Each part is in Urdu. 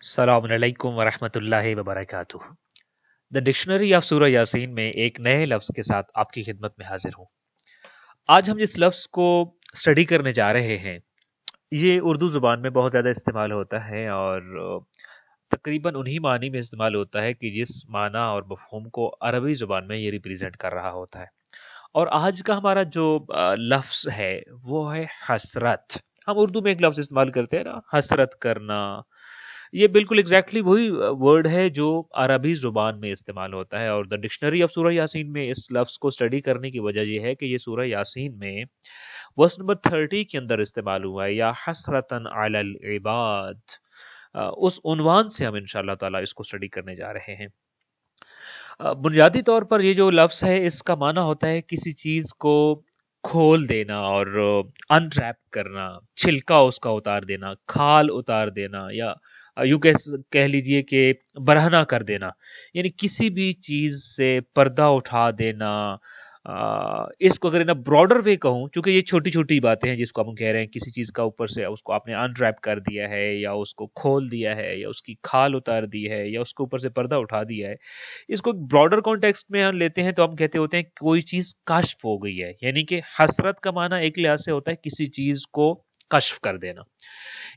السلام علیکم ورحمۃ اللہ وبرکاتہ۔ دا ڈکشنری آف سورہ یاسین میں ایک نئے لفظ کے ساتھ آپ کی خدمت میں حاضر ہوں۔ آج ہم جس لفظ کو اسٹڈی کرنے جا رہے ہیں یہ اردو زبان میں بہت زیادہ استعمال ہوتا ہے اور تقریباً انہی معنی میں استعمال ہوتا ہے کہ جس معنی اور مفہوم کو عربی زبان میں یہ ریپریزنٹ کر رہا ہوتا ہے۔ اور آج کا ہمارا جو لفظ ہے وہ ہے حسرت۔ ہم اردو میں ایک لفظ استعمال کرتے ہیں نا، حسرت کرنا۔ یہ بالکل ایگزیکٹلی وہی ورڈ ہے جو عربی زبان میں استعمال ہوتا ہے، اور دا ڈکشنری آف سورہ یاسین میں اس لفظ کو اسٹڈی کرنے کی وجہ یہ ہے کہ یہ سورہ یاسین میں ورس نمبر 30 کے اندر استعمال ہوا ہے، یا حسرتن علی العباد۔ اس عنوان سے ہم انشاءاللہ تعالیٰ اس کو اسٹڈی کرنے جا رہے ہیں۔ بنیادی طور پر یہ جو لفظ ہے اس کا معنی ہوتا ہے کسی چیز کو کھول دینا اور انریپ کرنا، چھلکا اس کا اتار دینا، کھال اتار دینا، یا یوں کہہ لیجئے کہ برہنہ کر دینا، یعنی کسی بھی چیز سے پردہ اٹھا دینا۔ اس کو اگر ان براڈر وے کہوں، چونکہ یہ چھوٹی چھوٹی باتیں ہیں جس کو ہم کہہ رہے ہیں کسی چیز کا اوپر سے اس کو آپ نے انریپ کر دیا ہے، یا اس کو کھول دیا ہے، یا اس کی کھال اتار دی ہے، یا اس کے اوپر سے پردہ اٹھا دیا ہے۔ اس کو براڈر کانٹیکسٹ میں ہم لیتے ہیں تو ہم کہتے ہوتے ہیں کوئی چیز کشف ہو گئی ہے، یعنی کہ حسرت کا معنی ایک لحاظ سے ہوتا ہے کسی چیز کو کشف کر دینا۔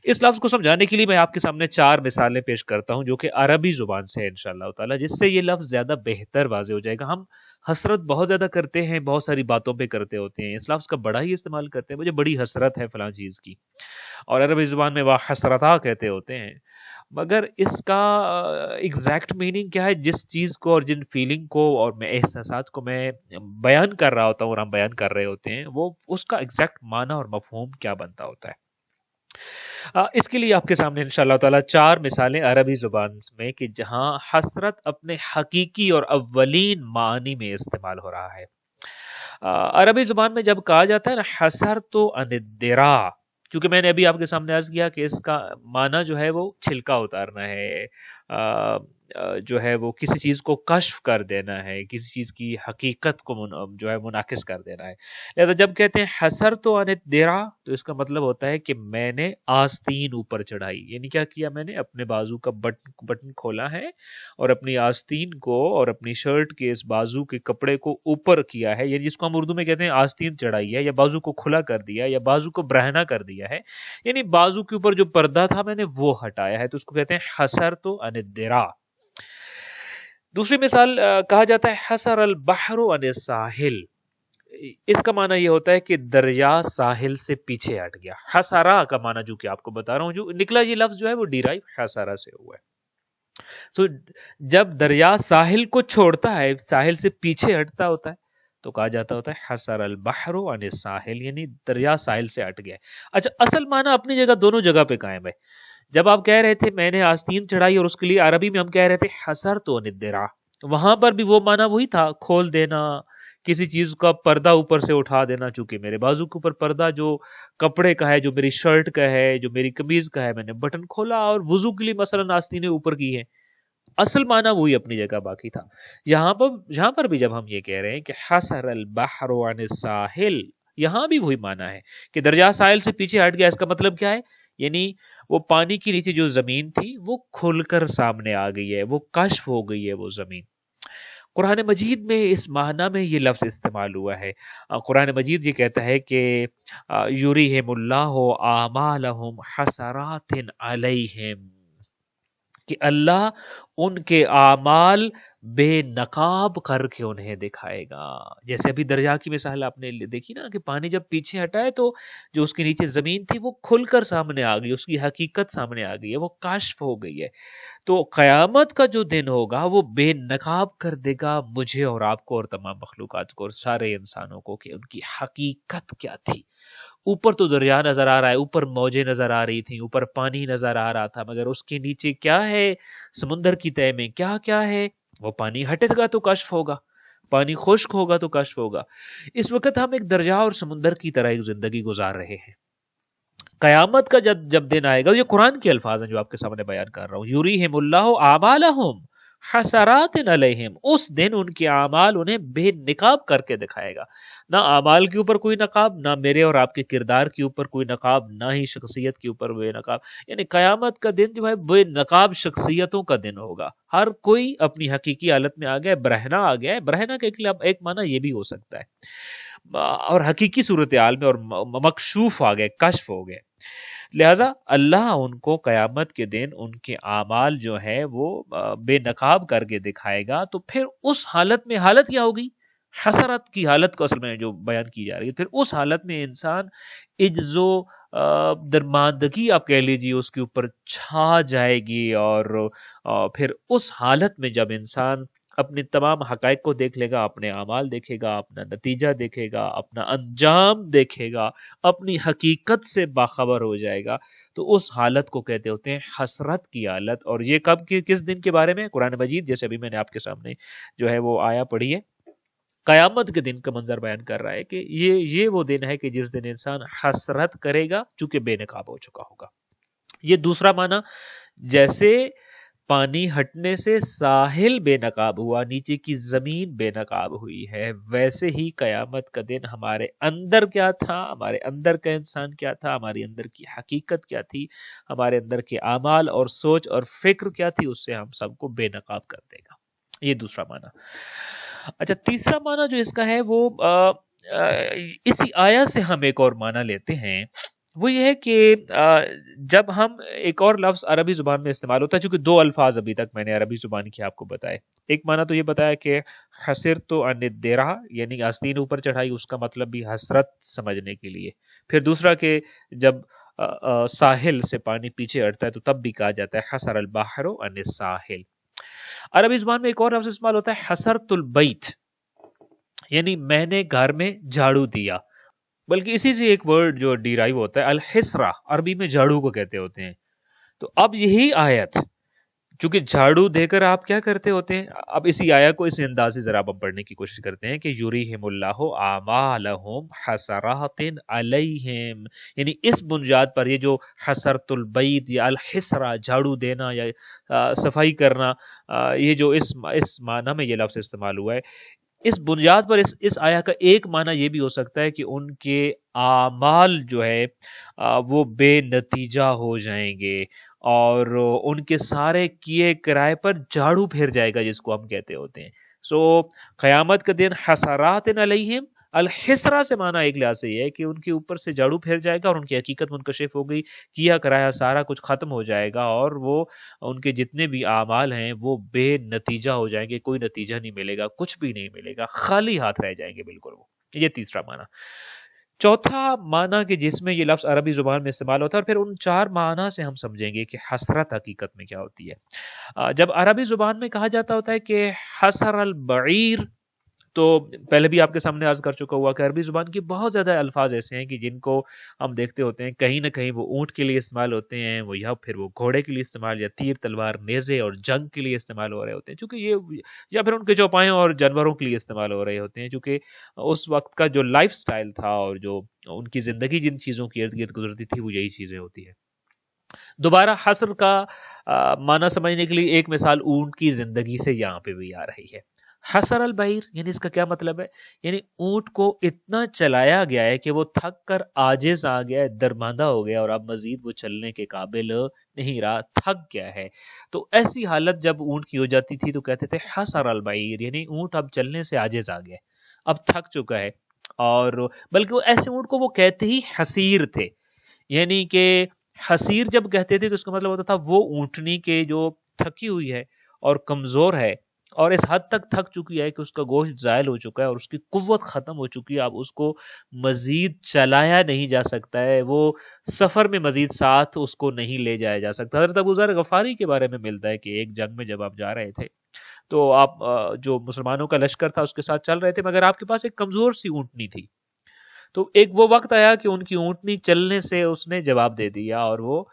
اس لفظ کو سمجھانے کے لیے میں آپ کے سامنے 4 مثالیں پیش کرتا ہوں جو کہ عربی زبان سے ہے انشاءاللہ تعالی، جس سے یہ لفظ زیادہ بہتر واضح ہو جائے گا۔ ہم حسرت بہت زیادہ کرتے ہیں، بہت ساری باتوں پہ کرتے ہوتے ہیں، اس لفظ کا بڑا ہی استعمال کرتے ہیں، مجھے بڑی حسرت ہے فلاں چیز کی، اور عربی زبان میں وہ حسرتا کہتے ہوتے ہیں، مگر اس کا ایگزیکٹ میننگ کیا ہے؟ جس چیز کو اور جن فیلنگ کو اور میں احساسات کو میں بیان کر رہا ہوتا ہوں اور ہم بیان کر رہے ہوتے ہیں، وہ اس کا ایگزیکٹ معنی اور مفہوم کیا بنتا ہوتا ہے۔ اس کے لیے آپ کے سامنے انشاءاللہ تعالی 4 مثالیں عربی زبان میں کہ جہاں حسرت اپنے حقیقی اور اولین معنی میں استعمال ہو رہا ہے۔ عربی زبان میں جب کہا جاتا ہے نا حسرت عن الدرا، چونکہ میں نے ابھی آپ کے سامنے عرض کیا کہ اس کا معنی جو ہے وہ چھلکا اتارنا ہے، جو ہے وہ کسی چیز کو کشف کر دینا ہے، کسی چیز کی حقیقت کو جو ہے منعکس کر دینا ہے۔ لہذا جب کہتے ہیں حسرت عن الدرا تو اس کا مطلب ہوتا ہے کہ میں نے آستین اوپر چڑھائی، یعنی کیا کیا؟ میں نے اپنے بازو کا بٹن کھولا ہے اور اپنی آستین کو اور اپنی شرٹ کے اس بازو کے کپڑے کو اوپر کیا ہے، یعنی جس کو ہم اردو میں کہتے ہیں آستین چڑھائی ہے، یا بازو کو کھلا کر دیا، یا بازو کو برہنہ کر دیا ہے، یعنی بازو کے اوپر جو پردہ تھا میں نے وہ ہٹایا ہے، تو اس کو کہتے ہیں حسرت عن الدرا۔ دوسری مثال کہا جاتا ہے حسر البحر عن الساحل۔ اس کا معنی یہ ہوتا ہے کہ دریا ساحل سے پیچھے ہٹ گیا۔ حسرا کا معنی جو کہ آپ کو بتا رہا ہوں، جو نکلا یہ لفظ جو ہے وہ ڈیرائیو حسرا سے ہوا ہے۔ جب دریا ساحل کو چھوڑتا ہے، ساحل سے پیچھے ہٹتا ہوتا ہے، تو کہا جاتا ہوتا ہے حسر البحر عن الساحل، یعنی دریا ساحل سے ہٹ گیا۔ اچھا، اصل معنی اپنی جگہ دونوں جگہ پہ قائم ہے۔ جب آپ کہہ رہے تھے میں نے آستین چڑھائی، اور اس کے لیے عربی میں ہم کہہ رہے تھے حسرت عن الدرا، وہاں پر بھی وہ معنی وہی تھا، کھول دینا، کسی چیز کا پردہ اوپر سے اٹھا دینا۔ چونکہ میرے بازو کے اوپر پردہ جو کپڑے کا ہے، جو میری شرٹ کا ہے، جو میری قمیض کا ہے، میں نے بٹن کھولا اور وضو کے لیے مثلا آستینیں اوپر کی ہیں، اصل معنی وہی اپنی جگہ باقی تھا۔ یہاں پر بھی جب ہم یہ کہہ رہے ہیں کہ حسر البحر عن الساحل، یہاں بھی وہی معنی ہے کہ دریا ساحل سے پیچھے ہٹ گیا۔ اس کا مطلب کیا ہے؟ یعنی وہ پانی کے نیچے جو زمین تھی وہ کھل کر سامنے آ گئی ہے، وہ کشف ہو گئی ہے وہ زمین۔ قرآن مجید میں اس معنی میں یہ لفظ استعمال ہوا ہے۔ قرآن مجید یہ کہتا ہے کہ یریہم اللہ اعمالہم حسرات علیہم، کہ اللہ ان کے اعمال بے نقاب کر کے انہیں دکھائے گا۔ جیسے ابھی دریا کی مثال آپ نے دیکھی نا کہ پانی جب پیچھے ہٹا ہے تو جو اس کے نیچے زمین تھی وہ کھل کر سامنے آ گئی، اس کی حقیقت سامنے آ گئی ہے، وہ کشف ہو گئی ہے۔ تو قیامت کا جو دن ہوگا وہ بے نقاب کر دے گا مجھے اور آپ کو اور تمام مخلوقات کو اور سارے انسانوں کو کہ ان کی حقیقت کیا تھی۔ اوپر تو دریا نظر آ رہا ہے، اوپر موجیں نظر آ رہی تھیں، اوپر پانی نظر آ رہا تھا، مگر اس کے نیچے کیا ہے؟ سمندر کی تہہ میں کیا کیا ہے؟ وہ پانی ہٹے گا تو کشف ہوگا، پانی خشک ہوگا تو کشف ہوگا۔ اس وقت ہم ایک دریا اور سمندر کی طرح ایک زندگی گزار رہے ہیں۔ قیامت کا جب دن آئے گا، یہ قرآن کے الفاظ ہیں جو آپ کے سامنے بیان کر رہا ہوں، یریہم اللہ اعمالہم حسرات علیہم، اس دن ان کے اعمال انہیں بے نقاب کر کے دکھائے گا. نہ اعمال کے اوپر کوئی نقاب، نہ میرے اور آپ کے کردار کے اوپر کوئی نقاب، نہ ہی شخصیت کے اوپر بے نقاب. یعنی قیامت کا دن جو ہے بے نقاب شخصیتوں کا دن ہوگا. ہر کوئی اپنی حقیقی حالت میں آ گیا، برہنہ آ گیا ہے. برہنہ کے ایک معنی یہ بھی ہو سکتا ہے، اور حقیقی صورتحال میں اور مکشوف آ گئے، کشف ہو گئے. لہذا اللہ ان کو قیامت کے دن ان کے اعمال جو ہے وہ بے نقاب کر کے دکھائے گا. تو پھر اس حالت میں، حالت کیا ہوگی؟ حسرت کی حالت کو اصل میں جو بیان کی جا رہی ہے. پھر اس حالت میں انسان عجز و درماندگی آپ کہہ لیجیے اس کے اوپر چھا جائے گی. اور پھر اس حالت میں جب انسان اپنے تمام حقائق کو دیکھ لے گا، اپنے اعمال دیکھے گا، اپنا نتیجہ دیکھے گا، اپنا انجام دیکھے گا، اپنی حقیقت سے باخبر ہو جائے گا، تو اس حالت کو کہتے ہوتے ہیں حسرت کی حالت. اور یہ کب کس دن کے بارے میں؟ قرآن مجید جیسے ابھی میں نے آپ کے سامنے جو ہے وہ آیا پڑھی ہے، قیامت کے دن کا منظر بیان کر رہا ہے کہ یہ وہ دن ہے کہ جس دن انسان حسرت کرے گا چونکہ بے نقاب ہو چکا ہوگا. یہ دوسرا معنی، جیسے پانی ہٹنے سے ساحل بے نقاب ہوا، نیچے کی زمین بے نقاب ہوئی ہے، ویسے ہی قیامت کا دن ہمارے اندر کیا تھا، ہمارے اندر کا انسان کیا تھا، ہمارے اندر کی حقیقت کیا تھی، ہمارے اندر کے اعمال اور سوچ اور فکر کیا تھی، اس سے ہم سب کو بے نقاب کر دے گا. یہ دوسرا معنی. اچھا، تیسرا معنی جو اس کا ہے وہ اسی آیت سے ہم ایک اور معنی لیتے ہیں. وہ یہ ہے کہ جب ہم ایک اور لفظ عربی زبان میں استعمال ہوتا ہے، چونکہ دو الفاظ ابھی تک میں نے عربی زبان کی آپ کو بتائے. ایک معنی تو یہ بتایا کہ حسرت عن الدرہ، یعنی آستین اوپر چڑھائی، اس کا مطلب بھی حسرت سمجھنے کے لیے. پھر دوسرا کہ جب ساحل سے پانی پیچھے ہٹتا ہے تو تب بھی کہا جاتا ہے حسر البحر عن الساحل. عربی زبان میں ایک اور لفظ استعمال ہوتا ہے حسرت البیت، یعنی میں نے گھر میں جھاڑو دیا. بلکہ اسی سے ایک ورڈ جو ڈیرائیو ہوتا ہے الحسرہ، عربی میں جھاڑو کو کہتے ہوتے ہیں. تو اب یہی آیت، چونکہ جھاڑو دے کر آپ کیا کرتے ہوتے ہیں، اب اسی آیت کو اس انداز سے ذرا ہم پڑھنے کی کوشش کرتے ہیں کہ یریہم اللہ اعمالہم حسرات علیہم، یعنی اس بنیاد پر یہ جو حسرت البیت یا الحسرہ، جھاڑو دینا یا صفائی کرنا، یہ جو اس معنی میں یہ لفظ استعمال ہوا ہے، اس بنیاد پر اس آیا کا ایک معنی یہ بھی ہو سکتا ہے کہ ان کے اعمال جو ہے وہ بے نتیجہ ہو جائیں گے، اور ان کے سارے کیے کرائے پر جھاڑو پھر جائے گا، جس کو ہم کہتے ہوتے ہیں. قیامت کا دن حسرات علیہم، الحسرہ سے معنی ایک لحاظ سے یہ ہے کہ ان کے اوپر سے جھاڑو پھر جائے گا اور ان کی حقیقت منکشف ہو گئی، کیا کرایا سارا کچھ ختم ہو جائے گا، اور وہ ان کے جتنے بھی اعمال ہیں وہ بے نتیجہ ہو جائیں گے. کوئی نتیجہ نہیں ملے گا، کچھ بھی نہیں ملے گا، خالی ہاتھ رہ جائیں گے بالکل وہ. یہ تیسرا معنی. چوتھا معنی کہ جس میں یہ لفظ عربی زبان میں استعمال ہوتا ہے، اور پھر ان چار معنی سے ہم سمجھیں گے کہ حسرت حقیقت میں کیا ہوتی ہے. جب عربی زبان میں کہا جاتا ہوتا ہے کہ حسر البعیر، تو پہلے بھی آپ کے سامنے عرض کر چکا ہوا کہ عربی زبان کی بہت زیادہ الفاظ ایسے ہیں کہ جن کو ہم دیکھتے ہوتے ہیں کہیں نہ کہیں وہ اونٹ کے لیے استعمال ہوتے ہیں، وہ یا پھر وہ گھوڑے کے لیے استعمال، یا تیر تلوار نیزے اور جنگ کے لیے استعمال ہو رہے ہوتے ہیں، چونکہ یہ یا پھر ان کے چوپایوں اور جانوروں کے لیے استعمال ہو رہے ہوتے ہیں، چونکہ اس وقت کا جو لائف سٹائل تھا اور جو ان کی زندگی جن چیزوں کی ارد گرد گزرتی تھی وہ یہی چیزیں ہوتی ہیں. دوبارہ حسر کا معنی سمجھنے کے لیے ایک مثال اونٹ کی زندگی سے یہاں پہ بھی آ رہی ہے. حسر البعیر یعنی اس کا کیا مطلب ہے؟ یعنی اونٹ کو اتنا چلایا گیا ہے کہ وہ تھک کر عاجز آ گیا ہے، درماندہ ہو گیا، اور اب مزید وہ چلنے کے قابل نہیں رہا، تھک گیا ہے. تو ایسی حالت جب اونٹ کی ہو جاتی تھی تو کہتے تھے حسر البعیر، یعنی اونٹ اب چلنے سے عاجز آ گیا، اب تھک چکا ہے. اور بلکہ ایسے اونٹ کو وہ کہتے ہی حسیر تھے، یعنی کہ حسیر جب کہتے تھے تو اس کا مطلب ہوتا تھا وہ اونٹنی کے جو تھکی ہوئی ہے اور کمزور ہے اور اس حد تک تھک چکی ہے کہ اس کا گوشت زائل ہو چکا ہے اور اس کی قوت ختم ہو چکی ہے، اب اس کو مزید چلایا نہیں جا سکتا ہے، وہ سفر میں مزید ساتھ اس کو نہیں لے جایا جا سکتا. حضرت ابو ذر غفاری کے بارے میں ملتا ہے کہ ایک جنگ میں جب آپ جا رہے تھے تو آپ جو مسلمانوں کا لشکر تھا اس کے ساتھ چل رہے تھے، مگر آپ کے پاس ایک کمزور سی اونٹنی تھی. تو ایک وہ وقت آیا کہ ان کی اونٹنی چلنے سے اس نے جواب دے دیا اور وہ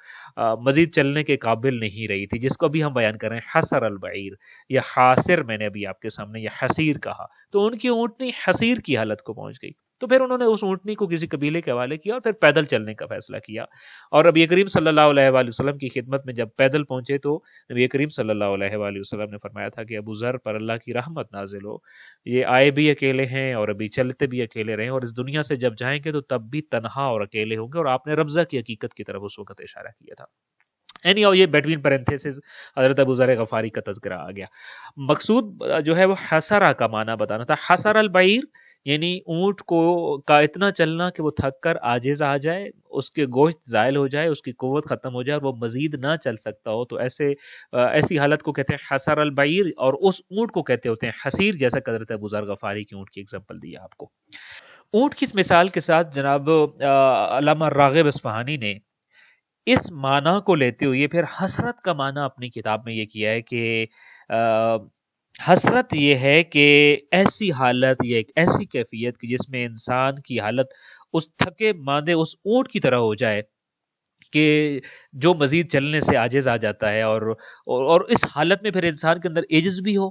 مزید چلنے کے قابل نہیں رہی تھی، جس کو ابھی ہم بیان کر رہے ہیں حسر البعیر یا حاصر. میں نے ابھی آپ کے سامنے یہ حسیر کہا، تو ان کی اونٹنی حسیر کی حالت کو پہنچ گئی. تو پھر انہوں نے اس اونٹنی کو کسی قبیلے کے حوالے کیا اور پھر پیدل چلنے کا فیصلہ کیا. اور نبی کریم صلی اللہ علیہ وآلہ وسلم کی خدمت میں جب پیدل پہنچے تو نبی کریم صلی اللہ علیہ وآلہ وسلم نے فرمایا تھا کہ ابو ذر پر اللہ کی رحمت نازل ہو، یہ آئے بھی اکیلے ہیں اور ابھی چلتے بھی اکیلے رہے، اور اس دنیا سے جب جائیں گے تو تب بھی تنہا اور اکیلے ہوں گے. اور آپ نے رمضہ کی حقیقت کی طرف اس وقت اشارہ کیا تھا. یہ بیٹوین پیرنتھیسز حضرت ابو ذر غفاری کا تذکرہ آ گیا. مقصود جو ہے وہ حسرہ کا معنی بتانا تھا. حسر البعیر یعنی اونٹ کو کا اتنا چلنا کہ وہ تھک کر عاجز آ جائے، اس کے گوشت زائل ہو جائے، اس کی قوت ختم ہو جائے اور وہ مزید نہ چل سکتا ہو، تو ایسی حالت کو کہتے ہیں حسر البعیر. اور اس اونٹ کو کہتے ہوتے ہیں حسیر، جیسا کہ حضرت ابو ذر غفاری کی اونٹ کی اگزامپل دی آپ کو. اونٹ کی اس مثال کے ساتھ جناب علامہ راغب اصفہانی نے اس معنی کو لیتے ہوئے پھر حسرت کا معنی اپنی کتاب میں یہ کیا ہے کہ حسرت یہ ہے کہ ایسی حالت یا ایک ایسی کیفیت کہ جس میں انسان کی حالت اس تھکے ماندے اس اونٹ کی طرح ہو جائے کہ جو مزید چلنے سے عاجز آ جاتا ہے، اور اس حالت میں پھر انسان کے اندر عجز بھی ہو،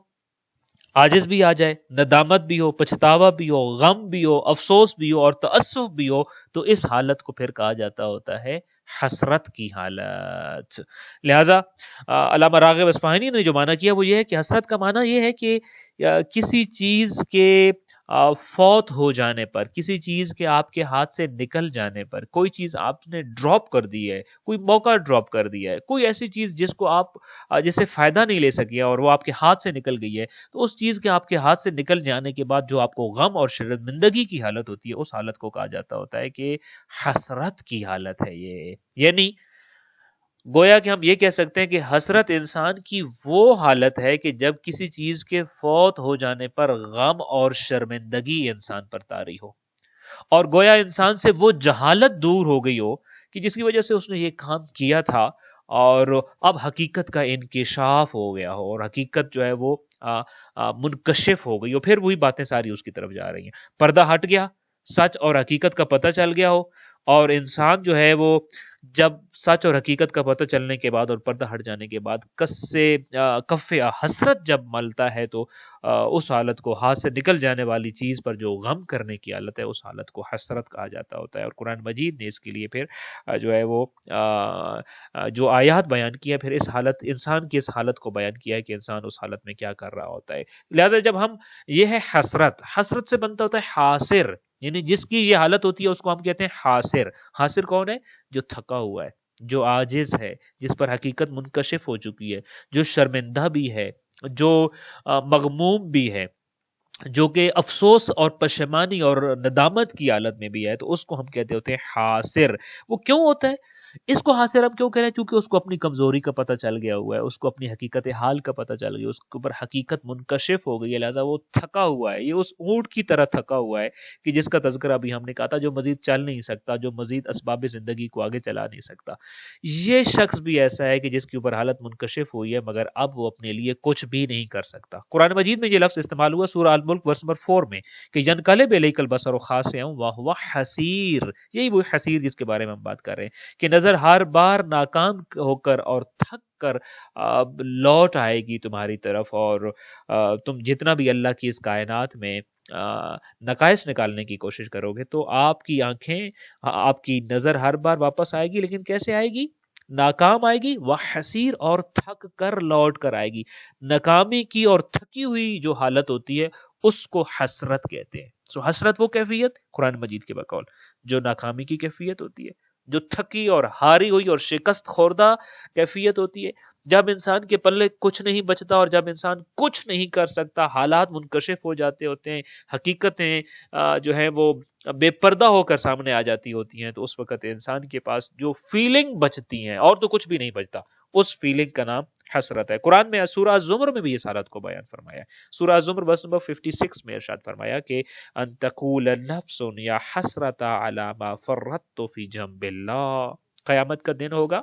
عاجز بھی آ جائے، ندامت بھی ہو، پچھتاوا بھی ہو، غم بھی ہو، افسوس بھی ہو اور تأسف بھی ہو، تو اس حالت کو پھر کہا جاتا ہوتا ہے حسرت کی حالت. لہذا علامہ راغب اصفہانی نے جو معنی کیا وہ یہ ہے کہ حسرت کا معنی یہ ہے کہ کسی چیز کے فوت ہو جانے پر، کسی چیز کے آپ کے ہاتھ سے نکل جانے پر، کوئی چیز آپ نے ڈراپ کر دی ہے، کوئی موقع ڈراپ کر دیا ہے، کوئی ایسی چیز جس کو آپ جسے فائدہ نہیں لے سکے اور وہ آپ کے ہاتھ سے نکل گئی ہے، تو اس چیز کے آپ کے ہاتھ سے نکل جانے کے بعد جو آپ کو غم اور شرمندگی کی حالت ہوتی ہے، اس حالت کو کہا جاتا ہوتا ہے کہ حسرت کی حالت ہے یہ. یعنی گویا کہ ہم یہ کہہ سکتے ہیں کہ حسرت انسان کی وہ حالت ہے کہ جب کسی چیز کے فوت ہو جانے پر غم اور شرمندگی انسان پر طاری ہو، اور گویا انسان سے وہ جہالت دور ہو گئی ہو کہ جس کی وجہ سے اس نے یہ کام کیا تھا اور اب حقیقت کا انکشاف ہو گیا ہو، اور حقیقت جو ہے وہ منکشف ہو گئی ہو. پھر وہی باتیں ساری اس کی طرف جا رہی ہیں. پردہ ہٹ گیا، سچ اور حقیقت کا پتہ چل گیا ہو، اور انسان جو ہے وہ جب سچ اور حقیقت کا پتہ چلنے کے بعد اور پردہ ہٹ جانے کے بعد کف حسرت جب ملتا ہے تو اس حالت کو ہاتھ سے نکل جانے والی چیز پر جو غم کرنے کی حالت ہے، اس حالت کو حسرت کہا جاتا ہوتا ہے. اور قرآن مجید نے اس کے لیے پھر جو ہے وہ جو آیات بیان کیا، پھر اس حالت انسان کی اس حالت کو بیان کیا ہے کہ انسان اس حالت میں کیا کر رہا ہوتا ہے. لہٰذا جب ہم یہ ہے حسرت سے بنتا ہوتا ہے حاصر، یعنی جس کی یہ حالت ہوتی ہے اس کو ہم کہتے ہیں حاصر. حاصر کون ہے؟ جو تھکا ہوا ہے، جو عاجز ہے، جس پر حقیقت منکشف ہو چکی ہے، جو شرمندہ بھی ہے، جو مغموم بھی ہے، جو کہ افسوس اور پشیمانی اور ندامت کی حالت میں بھی ہے، تو اس کو ہم کہتے ہوتے ہیں حاصر. وہ کیوں ہوتا ہے؟ اس کو حاصر ہم کیوں کہہ رہے ہیں؟ کیونکہ اس کو اپنی کمزوری کا پتہ چل گیا ہوا ہے، اس کو اپنی حقیقت حال کا پتہ چل گیا، اس کے اوپر حقیقت منکشف ہو گئی ہے، لہٰذا وہ تھکا ہوا ہے. یہ اس اونٹ کی طرح تھکا ہوا ہے کہ جس کا تذکرہ ابھی ہم نے کہا تھا، جو مزید چل نہیں سکتا، جو مزید اسباب زندگی کو آگے چلا نہیں سکتا. یہ شخص بھی ایسا ہے کہ جس کے اوپر حالت منکشف ہوئی ہے، مگر اب وہ اپنے لیے کچھ بھی نہیں کر سکتا. قرآن مجید میں یہ لفظ استعمال ہوا سورہ الملک ورس نمبر 4 میں کہ ینقلب الیک البصر خاسئا وہو حسیر. یہی وہ حسیر جس کے بارے میں ہم بات کر رہے ہیں کہ نظر ہر بار ناکام ہو کر اور تھک کر لوٹ آئے گی تمہاری طرف، اور تم جتنا بھی اللہ کی اس کائنات میں نقائص نکالنے کی کوشش کرو گے تو آپ کی آنکھیں، آپ کی نظر ہر بار واپس آئے گی، لیکن کیسے آئے گی؟ ناکام آئے گی، وہ حسیر اور تھک کر لوٹ کر آئے گی. ناکامی کی اور تھکی ہوئی جو حالت ہوتی ہے اس کو حسرت کہتے ہیں. سو حسرت وہ کیفیت قرآن مجید کے بقول جو ناکامی کی کیفیت ہوتی ہے، جو تھکی اور ہاری ہوئی اور شکست خوردہ کیفیت ہوتی ہے، جب انسان کے پلے کچھ نہیں بچتا اور جب انسان کچھ نہیں کر سکتا، حالات منکشف ہو جاتے ہوتے ہیں، حقیقتیں جو ہیں وہ بے پردہ ہو کر سامنے آ جاتی ہوتی ہیں، تو اس وقت انسان کے پاس جو فیلنگ بچتی ہیں اور تو کچھ بھی نہیں بچتا، اس فیلنگ کا نام حسرت ہے. قرآن میں سورہ زمر میں بھی اس حالت کو بیان فرمایا ہے. سورہ زمر ورس نمبر 56 میں ارشاد فرمایا کہ ان تقول نفس یا حسرت علی ما فرطت فی جنب اللہ. قیامت کا دن ہوگا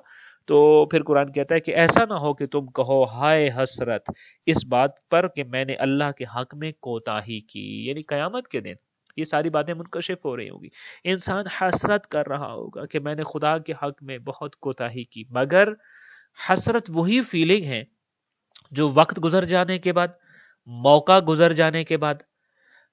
تو پھر قرآن کہتا ہے کہ ایسا نہ ہو کہ تم کہو ہائے حسرت اس بات پر کہ میں نے اللہ کے حق میں کوتاہی کی. یعنی قیامت کے دن یہ ساری باتیں منکشف ہو رہی ہوں گی، انسان حسرت کر رہا ہوگا کہ میں نے خدا کے حق میں بہت کوتاہی کی. مگر حسرت وہی فیلنگ ہے جو وقت گزر جانے کے بعد، موقع گزر جانے کے بعد،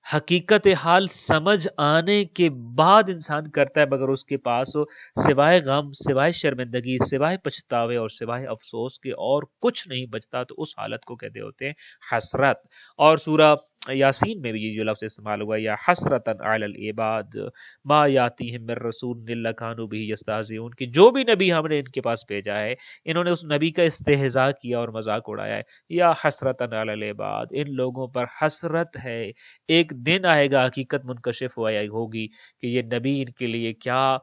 حقیقت حال سمجھ آنے کے بعد انسان کرتا ہے، مگر اس کے پاس سوائے غم، سوائے شرمندگی، سوائے پچھتاوے اور سوائے افسوس کے اور کچھ نہیں بچتا، تو اس حالت کو کہتے ہوتے ہیں حسرت۔ اور سورہ یاسین میں بھی یہ جو لفظ استعمال ہوا، یا حسرتن علی العباد ما یاتیہم من رسول الا کانوا بہ یستہزئون، کہ جو بھی نبی ہم نے ان کے پاس بھیجا ہے انہوں نے اس نبی کا استہزاء کیا اور مذاق اڑایا ہے۔ یا حسرتن علی العباد، ان لوگوں پر حسرت ہے، ایک دن آئے گا حقیقت منکشف ہوگی کہ یہ نبی ان کے لیے کیا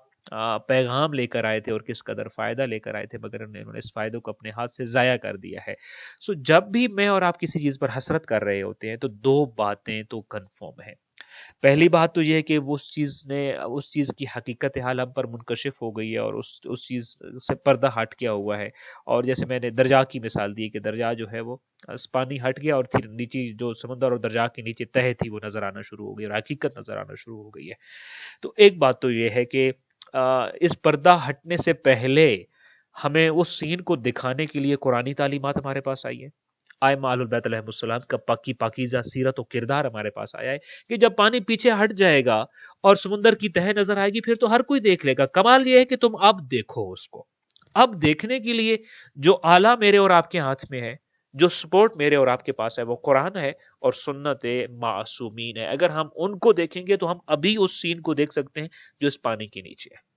پیغام لے کر آئے تھے اور کس قدر فائدہ لے کر آئے تھے، مگر انہوں نے اس فائدے کو اپنے ہاتھ سے ضائع کر دیا ہے۔ سو جب بھی میں اور آپ کسی چیز پر حسرت کر رہے ہوتے ہیں تو دو باتیں تو کنفرم ہیں۔ پہلی بات تو یہ ہے کہ اس چیز کی حقیقت حال ہم پر منکشف ہو گئی ہے اور اس چیز سے پردہ ہٹ کیا ہوا ہے۔ اور جیسے میں نے دریا کی مثال دی کہ دریا جو ہے وہ پانی ہٹ گیا اور پھر نیچے جو سمندر اور دریا کے نیچے تہہ تھی وہ نظر آنا شروع ہو گئی اور حقیقت نظر آنا شروع ہو گئی ہے۔ تو ایک بات تو یہ ہے کہ اس پردہ ہٹنے سے پہلے ہمیں اس سین کو دکھانے کے لیے قرآنی تعلیمات ہمارے پاس آئی ہے۔ آئمہ اہل البیت علیہ السلام کا پاکیزہ سیرت و کردار ہمارے پاس آیا ہے کہ جب پانی پیچھے ہٹ جائے گا اور سمندر کی تہہ نظر آئے گی پھر تو ہر کوئی دیکھ لے گا۔ کمال یہ ہے کہ تم اب دیکھو اس کو۔ اب دیکھنے کے لیے جو آلہ میرے اور آپ کے ہاتھ میں ہے، جو سپورٹ میرے اور آپ کے پاس ہے، وہ قرآن ہے اور سنت معصومین ہے۔ اگر ہم ان کو دیکھیں گے تو ہم ابھی اس سین کو دیکھ سکتے ہیں جو اس پانی کے نیچے ہے۔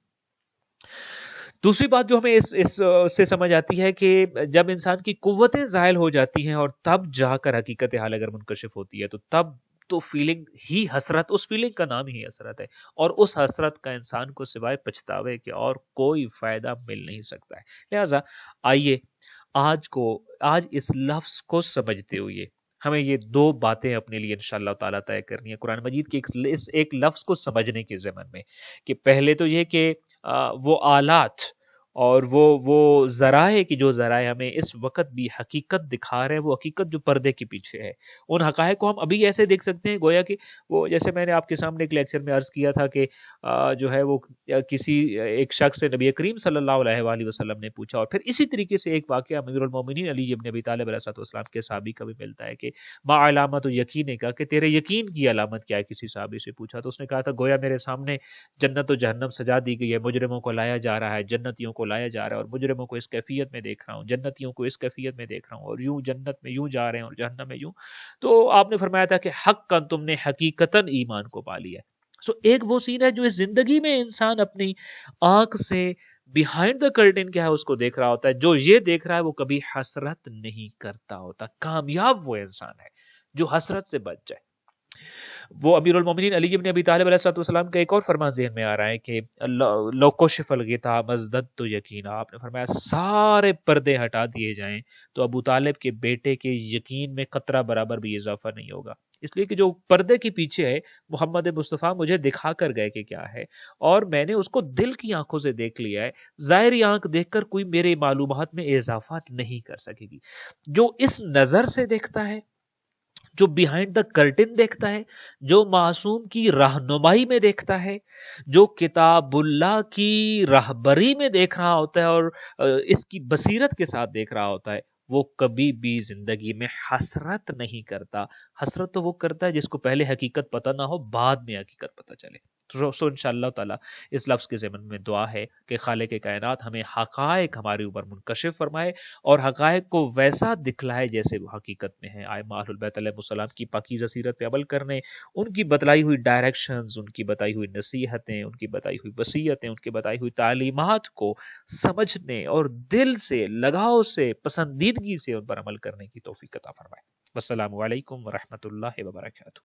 دوسری بات جو ہمیں اس سے سمجھ آتی ہے کہ جب انسان کی قوتیں زائل ہو جاتی ہیں اور تب جا کر حقیقت حال اگر منکشف ہوتی ہے تو تب تو فیلنگ ہی حسرت، اس فیلنگ کا نام ہی حسرت ہے، اور اس حسرت کا انسان کو سوائے پچھتاوے کے اور کوئی فائدہ مل نہیں سکتا ہے۔ لہذا آئیے آج اس لفظ کو سمجھتے ہوئے ہمیں یہ دو باتیں اپنے لیے انشاءاللہ تعالیٰ طے کرنی ہے قرآن مجید کے اس ایک لفظ کو سمجھنے کے ضمن میں، کہ پہلے تو یہ کہ وہ آلات اور وہ ذرائع کی جو ذرائع ہمیں اس وقت بھی حقیقت دکھا رہے ہیں، وہ حقیقت جو پردے کے پیچھے ہے، ان حقائق کو ہم ابھی ایسے دیکھ سکتے ہیں گویا کہ وہ، جیسے میں نے آپ کے سامنے ایک لیکچر میں عرض کیا تھا کہ جو ہے وہ کسی ایک شخص سے نبی کریم صلی اللہ علیہ وآلہ وسلم نے پوچھا، اور پھر اسی طریقے سے ایک واقعہ امیر المومنین علی ابن ابی طالب علیہ السلام کے صحابی کا بھی ملتا ہے کہ ما علامت یقین کا، کہ تیرے یقین کی علامت کیا ہے، کسی صحابی سے پوچھا تو اس نے کہا تھا گویا میرے سامنے جنت و جہنم سجا دی گئی ہے، مجرموں کو لایا جا رہا ہے، جنتیوں کو لایا جا رہا ہے، اور مجرموں کو اس کیفیت میں دیکھ رہا ہوں، جنتیوں کو اس کیفیت میں دیکھ رہا ہوں، اور یوں جنت میں یوں جا رہے ہیں اور جہنم میں یوں۔ تو آپ نے فرمایا تھا کہ حقاً تم نے حقیقتاً ایمان کو پا لیا ہے۔ سو ایک وہ سین ہے جو اس زندگی میں انسان اپنی آنکھ سے بیہائنڈ دا کرٹن کیا ہے اس کو دیکھ رہا ہوتا ہے، جو یہ دیکھ رہا ہے وہ کبھی حسرت نہیں کرتا ہوتا۔ کامیاب وہ انسان ہے جو حسرت سے بچ جائے۔ وہ امیر المومنین علی بن ابی طالب علیہ السلام کا ایک اور فرمان ذہن میں آ رہا ہے کہ لو کشف الغطاء مازددت یقینا، آپ نے فرمایا سارے پردے ہٹا دیے جائیں تو ابو طالب کے بیٹے کے یقین میں قطرہ برابر بھی اضافہ نہیں ہوگا، اس لیے کہ جو پردے کے پیچھے ہے محمد مصطفیٰ مجھے دکھا کر گئے کہ کیا ہے، اور میں نے اس کو دل کی آنکھوں سے دیکھ لیا ہے۔ ظاہری آنکھ دیکھ کر کوئی میرے معلومات میں اضافہ نہیں کر سکے گی۔ جو اس نظر سے دیکھتا ہے، جو بیہائنڈ دا کرٹن دیکھتا ہے، جو معصوم کی رہنمائی میں دیکھتا ہے، جو کتاب اللہ کی راہبری میں دیکھ رہا ہوتا ہے اور اس کی بصیرت کے ساتھ دیکھ رہا ہوتا ہے، وہ کبھی بھی زندگی میں حسرت نہیں کرتا۔ حسرت تو وہ کرتا ہے جس کو پہلے حقیقت پتہ نہ ہو، بعد میں حقیقت پتہ چلے۔ سو انشاءاللہ تعالی اس لفظ کے ضمن میں دعا ہے کہ خالق کائنات ہمیں حقائق ہمارے اوپر منکشف فرمائے اور حقائق کو ویسا دکھلائے جیسے وہ حقیقت میں ہیں۔ آئمہ اہل البیت علیہ السلام کی پاکیزہ سیرت پہ عمل کرنے، ان کی بتلائی ہوئی ڈائریکشنز، ان کی بتائی ہوئی نصیحتیں، ان کی بتائی ہوئی وصیتیں، ان کی بتائی ہوئی تعلیمات کو سمجھنے اور دل سے، لگاؤ سے، پسندیدگی سے ان پر عمل کرنے کی توفیق عطا فرمائے۔ السلام علیکم ورحمۃ اللہ وبرکاتہ۔